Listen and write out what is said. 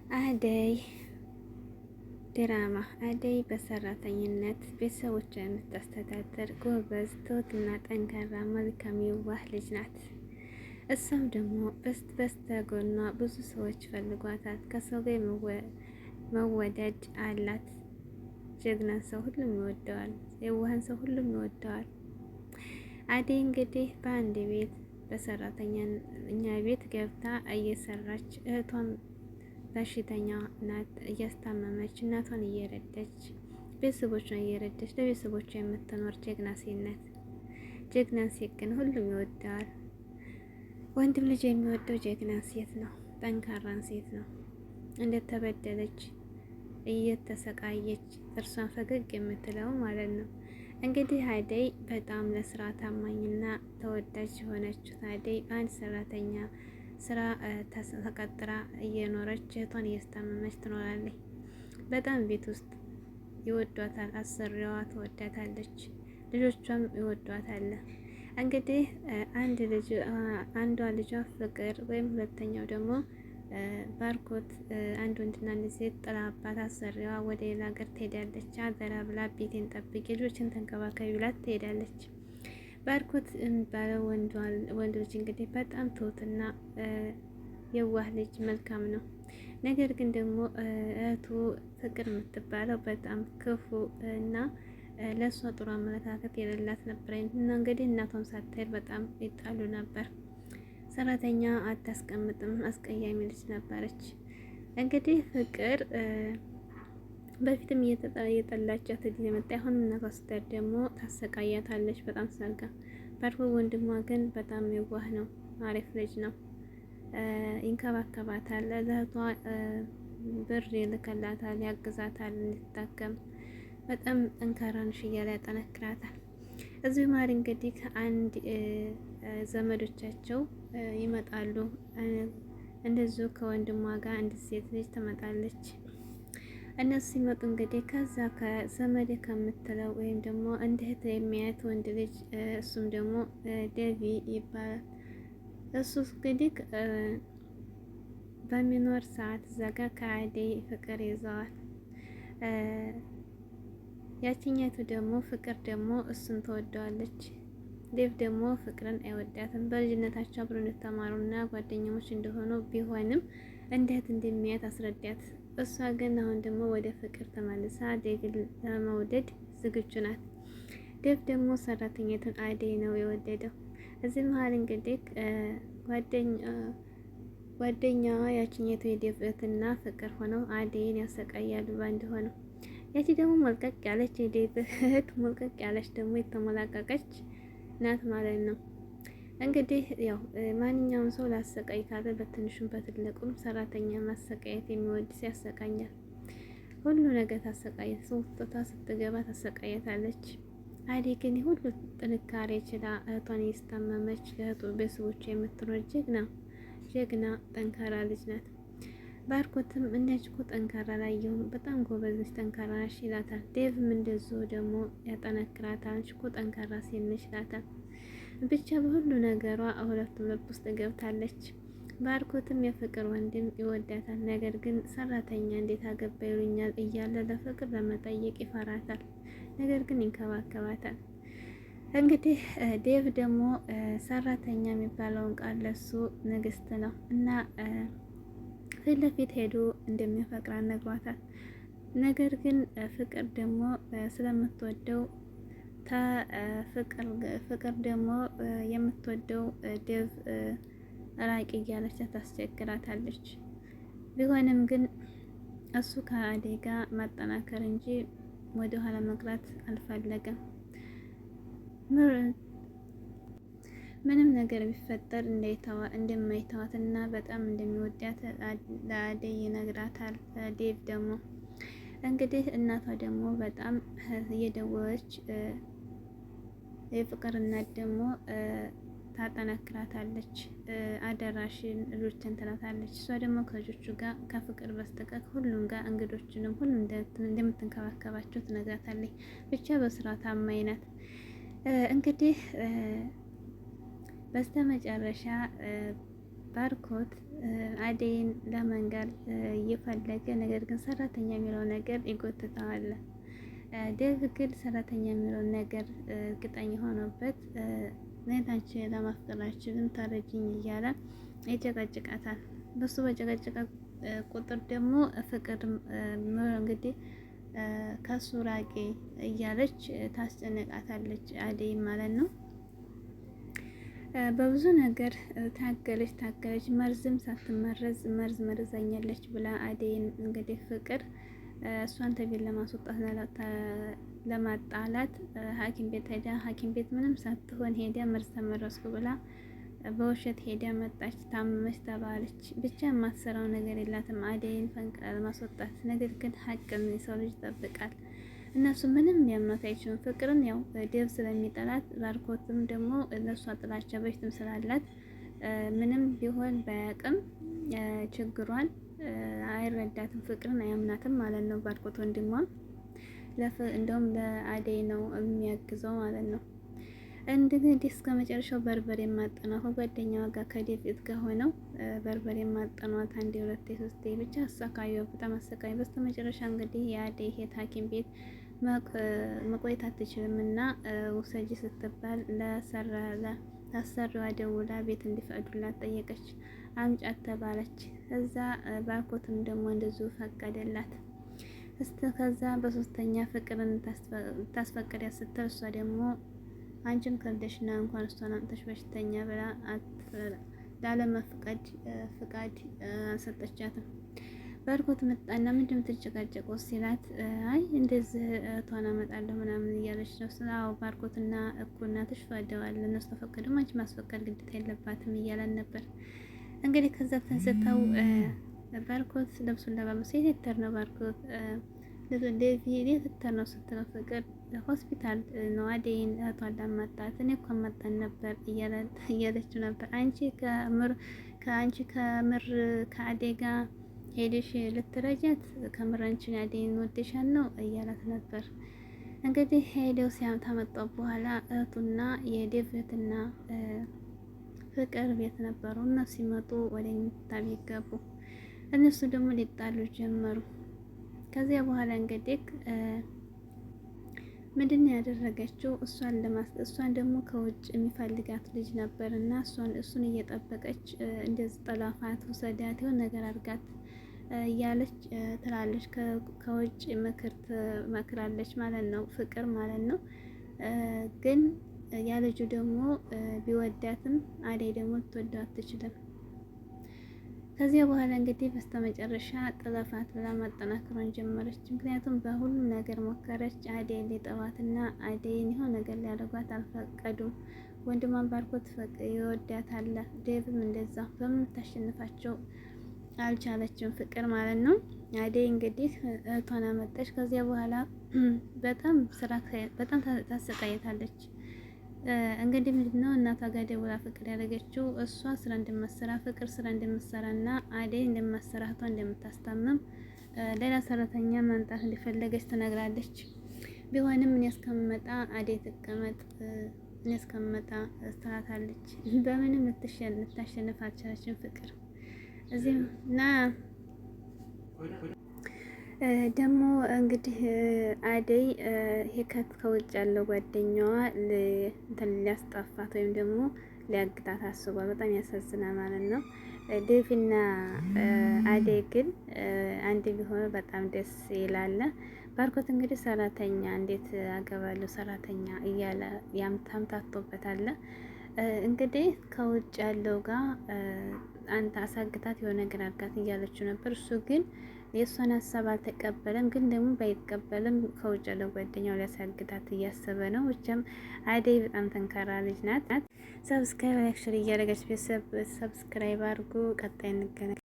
አደይ ድራማ አደይ በሰራተኝነት ቤተሰቦቿን የምታስተዳድር ጎበዝ፣ ትሁትና ጠንካራ መልካም የዋህ ልጅ ናት። እሷም ደግሞ በስተጎኗ ብዙ ሰዎች ፈልጓታል። ከሰው ጋር መወደድ አላት። ጀግናን ሰው ሁሉም ይወደዋል። የዋህን ሰው ሁሉም ይወደዋል። አደይ እንግዲህ በአንድ ቤት በሰራተኛ ቤት ገብታ እየሰራች እህቷም በሽተኛ ናት፣ እያስታመመች እናቷን እየረዳች ቤተሰቦቿን እየረዳች ለቤተሰቦቿ የምትኖር ጀግና ሴት ናት። ጀግናን ሴት ግን ሁሉም ይወደዋል። ወንድም ልጅ የሚወደው ጀግና ሴት ነው፣ ጠንካራን ሴት ነው። እንደተበደለች እየተሰቃየች ጥርሷን ፈገግ የምትለው ማለት ነው። እንግዲህ አደይ በጣም ለስራ ታማኝና ተወዳጅ የሆነችው አደይ በአንድ ሰራተኛ ስራ ተቀጥራ እየኖረች እህቷን እያስታመመች ትኖራለች። በጣም ቤት ውስጥ ይወዷታል። አሰሪዋ ትወዳታለች፣ ልጆቿም ይወዷታል። እንግዲህ አንዷ ልጇ ፍቅር ወይም ሁለተኛው ደግሞ ባርኮት አንድ ወንድና አንድ ሴት ጥላ አባት አሰሪዋ ወደ ሌላ ሀገር ትሄዳለች። አደራ ብላ ቤቴን ጠብቂ፣ ልጆችን ተንከባከቢ ብላ ትሄዳለች። ባርኮት የሚባለው ወንድ ልጅ እንግዲህ በጣም ትሁትና የዋህ ልጅ መልካም ነው። ነገር ግን ደግሞ እህቱ ፍቅር የምትባለው በጣም ክፉ እና ለእሷ ጥሩ አመለካከት የሌላት ነበር። እና እንግዲህ እናቷም ሳትሄድ በጣም ይጣሉ ነበር። ሰራተኛ አታስቀምጥም፣ አስቀያሚ ልጅ ነበረች። እንግዲህ ፍቅር በፊትም እየጠላቻት የመጣ አሁን እናቷ ስትሄድ ደግሞ ታሰቃያታለች በጣም ሰርጋ። ባርኮ ወንድሟ ግን በጣም የዋህ ነው፣ አሪፍ ልጅ ነው፣ ይንከባከባታል። ለእህቷ ብር ይልክላታል፣ ያግዛታል እንድትታከም። በጣም ጠንካራ ነሽ እያለ ያጠነክራታል። እዚህ ማሪ እንግዲህ ከአንድ ዘመዶቻቸው ይመጣሉ። እንደዚሁ ከወንድሟ ጋር አንድ ሴት ልጅ ትመጣለች። እነሱ ሲመጡ እንግዲህ ከዛ ከዘመድ ከምትለው ወይም ደግሞ እንደ እህት የሚያየት ወንድ ልጅ እሱም ደግሞ ዴቪ ይባላል። እሱ እንግዲህ በሚኖር ሰዓት እዛ ጋር ከአደይ ፍቅር ይዘዋል። ያችኛቱ ደግሞ ፍቅር ደግሞ እሱን ተወደዋለች። ዴቭ ደግሞ ፍቅርን አይወዳትም። በልጅነታቸው አብረው እንደተማሩና ጓደኛሞች እንደሆኑ ቢሆንም እንደ እህት እንደሚያየት አስረዳት። እሷ ግን አሁን ደግሞ ወደ ፍቅር ተመልሳ ዴቭን ለመውደድ ዝግጁ ናት። ዴቭ ደግሞ ሰራተኛቱን አደይ ነው የወደደው። እዚህ መሀል እንግዲህ ጓደኛዋ ያችኛቱ የዴቭ እህትና ፍቅር ሆነው አደይን ያሰቃያሉ ባንድ ሆነው። ያቺ ደግሞ መልቀቅ ያለች የዴቭ እህት መልቀቅ ያለች ደግሞ የተሞላቀቀች ናት ማለት ነው። እንግዲህ ያው ማንኛውም ሰው ላሰቃይ ካለ በትንሹም በትልቁም ሰራተኛ ማሰቃየት የሚወድ ያሰቃኛል። ሁሉ ነገር ታሰቃየት፣ ሶፍቶታ ስትገባ ታሰቃየታለች። አደይ ግን ሁሉ ጥንካሬ ችላ እህቷን እያስታመመች እህቱ ቤተሰቦቿ የምትኖር ጀግና ጠንካራ ልጅ ናት። ባርኮትም እንደዚህ እኮ ጠንካራ ላየሁም በጣም ጎበዝ ነች፣ ጠንካራ ነሽ ይላታል። ዴቭም እንደዚሁ ደግሞ ያጠነክራታል። አንቺ እኮ ጠንካራ ሴት ነሽ ይላታል። ብቻ በሁሉ ነገሯ ሁለቱም ልብ ውስጥ ገብታለች። ባርኮትም የፍቅር ወንድም ይወዳታል። ነገር ግን ሰራተኛ እንዴት አገባ ይሉኛል እያለ ለፍቅር ለመጠየቅ ይፈራታል። ነገር ግን ይንከባከባታል። እንግዲህ ዴቭ ደግሞ ሰራተኛ የሚባለውን ቃል ለሱ ንግስት ነው እና ፊት ለፊት ሄዶ እንደሚያፈቅራት ነግሯታል። ነገር ግን ፍቅር ደግሞ ስለምትወደው ፍቅር ደግሞ የምትወደው ዴቭ ራቂ እያለች ታስቸግራታለች። ቢሆንም ግን እሱ ከአደይ ጋር ማጠናከር እንጂ ወደ ኋላ መቅረት አልፈለገም። ምንም ነገር ቢፈጠር እንደማይተዋት እና በጣም እንደሚወዳት ለአደይ ይነግራታል። ዴቭ ደግሞ እንግዲህ እናቷ ደግሞ በጣም እየደወለች የፍቅር እናት ደግሞ ታጠናክራታለች። አደራሽን ልጆችን ትላታለች። እሷ ደግሞ ከልጆቹ ጋር ከፍቅር በስተቀር ሁሉም ጋር እንግዶችንም ሁሉም እንደምትንከባከባቸው ትነግራታለች። ብቻ በስራ ታማኝ ናት። እንግዲህ በስተመጨረሻ ባርኮት አደይን ለመንገር እየፈለገ ነገር ግን ሰራተኛ የሚለው ነገር ይጎትተዋል። ዴቭ ግን ሰራተኛ የሚለውን ነገር እርግጠኛ ሆኖበት ነታች ለማፍቀራችንን ታረጅኝ እያለ ይጨቀጭቃታል። በሱ በጨቀጭቃ ቁጥር ደግሞ ፍቅር እንግዲህ ከሱ ራቂ እያለች ታስጨነቃታለች አደይ ማለት ነው። በብዙ ነገር ታገለች መርዝም ሳትመረዝ መርዝ መርዛኛለች ብላ አደይን እንግዲህ ፍቅር እሷን ተቤት ለማስወጣት ለማጣላት ሐኪም ቤት ሄዳ ሐኪም ቤት ምንም ሳትሆን ሄዳ መርዝ ተመረዝኩ ብላ በውሸት ሄዳ መጣች። ታመመች ተባለች። ብቻ የማትሰራው ነገር የላትም አደይን ፈንቅላ ለማስወጣት። ነገር ግን ሀቅን የሰው ልጅ ይጠብቃል። እነሱ ምንም ሊያምኗት አይችሉም። ፍቅርን ያው ዴቭ ስለሚጠላት ባርኮትም ደግሞ እነሷ ጥላቻ በፊትም ስላላት ምንም ቢሆን በያቅም ችግሯን አይረዳትም። ፍቅርን አያምናትም ማለት ነው። ባርኮት ወንድሟ እንደውም ለአደይ ነው የሚያግዘው ማለት ነው። እንግዲህ እስከ መጨረሻው በርበሬ ማጠኗት ከጓደኛዋ ጋር ከዴቪድ ጋር ሆነው በርበሬ ማጠኗት አንዴ ሁለቴ ሶስቴ ብቻ አሳካዩ በጣም አሰቃይ። በስተመጨረሻ እንግዲህ የአደይ ሄት ሐኪም ቤት መቆየት አትችልም እና ውሰጂ ስትባል ለአሰሪዋ ደውላ ቤት እንዲፈቅዱላት ጠየቀች። አምጫት ተባለች። እዛ ባርኮትም ደግሞ እንደዚሁ ፈቀደላት። ከዛ በሶስተኛ ፍቅርን ታስፈቅዳት ስትል እሷ ደግሞ አንቺም ከብደሽና እንኳን እሷን አምጥተሽ በሽተኛ ብላ ላለመፍቀድ ፍቃድ አልሰጠቻትም። ባርኮት መጣና ምንድን የምትጨቃጨቀው ሲላት አይ እንደዚህ እህቷን አመጣለሁ ምናምን እያለች ነው። አዎ ባርኮትና እኮ እናትሽ ፈቅደዋል፣ እነሱ ተፈቀደም አንቺ ማስፈቀድ ግዴታ የለባትም እያለን ነበር። እንግዲህ ከዛ ተንስተው ባርኮት ልብሱን ለባበሰ የትተር ነው ባርኮት ዴቪ የትተር ነው ስትለው ፍቅር ሆስፒታል ነው አደይን እህቷን ላማጣት እኔ እኮ መጣን ነበር እያለችው ነበር። አንቺ ከምር ከአደይ ጋር ሄደሽ ልትረጃት ከምር አንቺን አደይን ወደሻል ነው እያላት ነበር። እንግዲህ ሄደው ታመጣው በኋላ እህቱና የዴቭትና ፍቅር ቤት ነበሩ። እነሱ ሲመጡ ወደ መኝታ ቤት ገቡ። እነሱ ደግሞ ሊጣሉ ጀመሩ። ከዚያ በኋላ እንግዲህ ምንድነው ያደረገችው? እሷን ደግሞ ከውጭ የሚፈልጋት ልጅ ነበር እና እሱን እየጠበቀች እንደዚህ ጠላፋት ውሰዳት የሆነ ነገር አድርጋት እያለች ትላለች። ከውጭ ምክር ትመክራለች ማለት ነው፣ ፍቅር ማለት ነው። ግን ያ ልጁ ደግሞ ቢወዳትም አደይ ደግሞ ልትወደው አትችልም። ከዚያ በኋላ እንግዲህ በስተመጨረሻ ጥለፋት ብላ ማጠናከሯን ጀመረች። ምክንያቱም በሁሉም ነገር ሞከረች። አደይን ሊጠዋትና አደይን የሆነ ነገር ሊያደርጓት አልፈቀዱም። ወንድሟን ባርኮት ይወዳታል፣ ዴቭም እንደዛ። በምን ታሸንፋቸው አልቻለችም፣ ፍቅር ማለት ነው። አደይ እንግዲህ እህቷን አመጣች። ከዚያ በኋላ በጣም ታሰቃየታለች። እንግዲህ ምንድነው እናቷ ጋር ደውላ ፍቅር ያደረገችው እሷ ስራ እንደምትሰራ ፍቅር ስራ እንደምትሰራ እና አደይ እንደማሰራቷ እንደምታስታምም ሌላ ሰራተኛ ማምጣት እንደፈለገች ትነግራለች። ቢሆንም እኔ እስከምመጣ አደይ ትቀመጥ፣ እኔ እስከምመጣ ትላታለች። በምንም ልታሸንፍ አልቻለችም ፍቅር እዚህ እና ደግሞ እንግዲህ አደይ ከውጭ ያለው ጓደኛዋ እንትን ሊያስጠፋት ወይም ደግሞ ሊያግታት አስቧል። በጣም ያሳዝናል ማለት ነው። ዴቭና አደይ ግን አንድ ቢሆኑ በጣም ደስ ይላል። ባርኮት እንግዲህ ሰራተኛ እንዴት አገባለሁ ሰራተኛ እያለ ያምታምታቶበታል። እንግዲህ ከውጭ ያለው ጋር አንተ አሳግታት የሆነ ነገር አድርጋት እያለችው ነበር። እሱ ግን የእሷን ሀሳብ አልተቀበለም። ግን ደግሞ ባይቀበልም ከውጭ ያለው ጓደኛው ሊያሳግታት እያሰበ ነው። ብቻም አደይ በጣም ጠንካራ ልጅ ናት። ሰብስክራይብ ላይክ ሼር እያደረገች ቤተሰብ ሰብስክራይብ አድርጉ። ቀጣይ እንገናኝ።